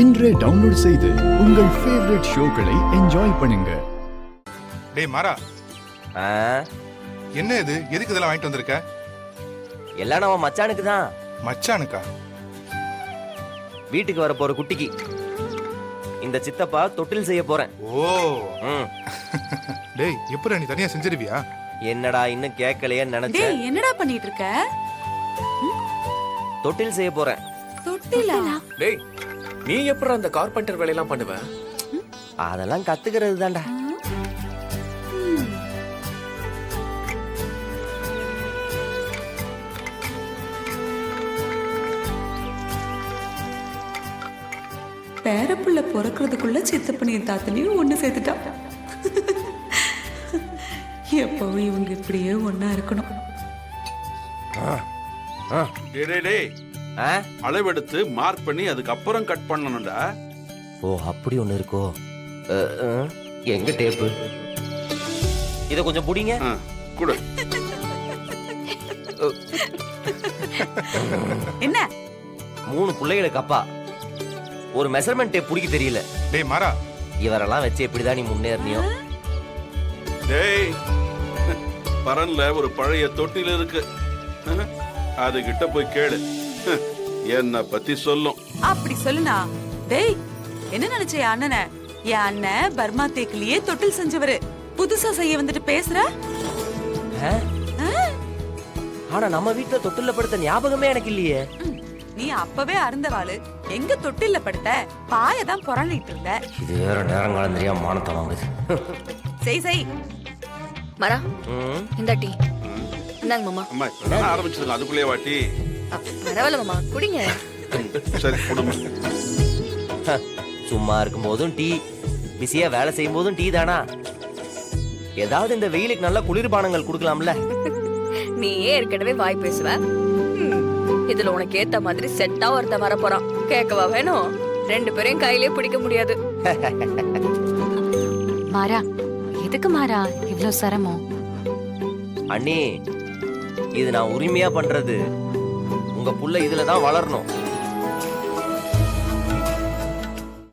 இன்றே டவுன்லோட் செய்து உங்கள் ஃபேவரட் ஷோக்களை என்ஜாய் பண்ணுங்க. டேய் மாறா, என்ன இது? எதுக்கு இதெல்லாம் வாங்கிட்டு வந்திருக்க? எல்லாம் நம்ம மச்சானுக்கு தான். மச்சானுக்கா? வீட்டுக்கு வர போற குட்டிக்கு இந்த சித்தப்பா தொட்டில் செய்ய போறேன். ஓ டேய், எப்பறம் நீ தனியா செஞ்சிருவியா? என்னடா இன்னும் கேட்கலையே நினைச்சேன். டேய் என்னடா பண்ணிட்டு இருக்க? தொட்டில் செய்ய போறேன். தொட்டிலா? டேய் நீ எப்பறம் அந்த கார்பெண்டர் வேலையெல்லாம் பண்ணுவ? அதெல்லாம் கத்துக்கிறது தான்டா. பேரப்புள்ள பிறக்கிறதுக்குள்ள சித்தப்பனையும் தாத்தனையும் ஒண்ணு சேர்த்துட்டா. எப்பவும் இவங்க இப்படியே ஒன்னா இருக்கணும். அளவெடுத்து மார்க் பண்ணி அதுக்கப்புறம் கட் பண்ணணும்டா. ஓ அப்படி ஒண்ணு இருக்கோ? எங்க டேப்பு? இத கொஞ்சம் புடிங்க. குடு. என்ன 3 பிள்ளைகளுக்கு அப்பா ஒரு மெஷர்மெண்ட் டேப் புடிக்க தெரியல. டேய் மாறா, இவரெல்லாம் வச்சு எப்படிதான் நீ முன்னேறினியோ? டேய் பரன்ல ஒரு பழைய தொட்டில் இருக்கு, அது கிட்ட போய் கேளு, என்ன பத்தி சொல்லும். அப்படி சொல்லுனா? டேய் என்ன நினைச்ச என் அண்ணனை? என் அண்ணன் பர்மா தேக்கிலேயே தொட்டில் செஞ்சவரு. புதுசா செய்ய வந்துட்டு பேசுற? ஆனா நம்ம வீட்டுல தொட்டில்ல படுத்த ஞாபகமே எனக்கு இல்லையே. நீ அப்பவே அருந்தவாளு, எங்க தொட்டில்ல படுத்த? பாயதான் புரளிட்டு இருந்த. இது வேற நேரங்காலம் தெரியாம மானத்தை வாங்குது. செய் மரா இந்த டீ இந்தாங்க மாமா. அம்மா இப்பதான் ஆரம்பிச்சதுங்க, அதுக்குள்ளே வாட்டி. பரவாயில்ல மாமா குடிங்க. சரி குடும்பம். சும்மா இருக்கும் போதும் டீ, பிஸியா வேலை செய்யும் போதும் டீ தானா? ஏதாவது இந்த வெயிலுக்கு நல்ல குளிர்பானங்கள் குடுக்கலாம்ல? நீயே ஏற்கனவே வாய் பேசுவ. இதுல உனக்கு ஏத்த மாதிரி செட்டா ஒருத்த வர போறான். கேட்கவா வேணும்? 2 பேரையும் கையிலே பிடிக்க முடியாது. மாறா, எதுக்கு மாறா இவ்ளோ சிரமம்? அண்ணி, இது நான் உரிமையா பண்றது. உங்க புள்ள இதுலதான் வளரணும்.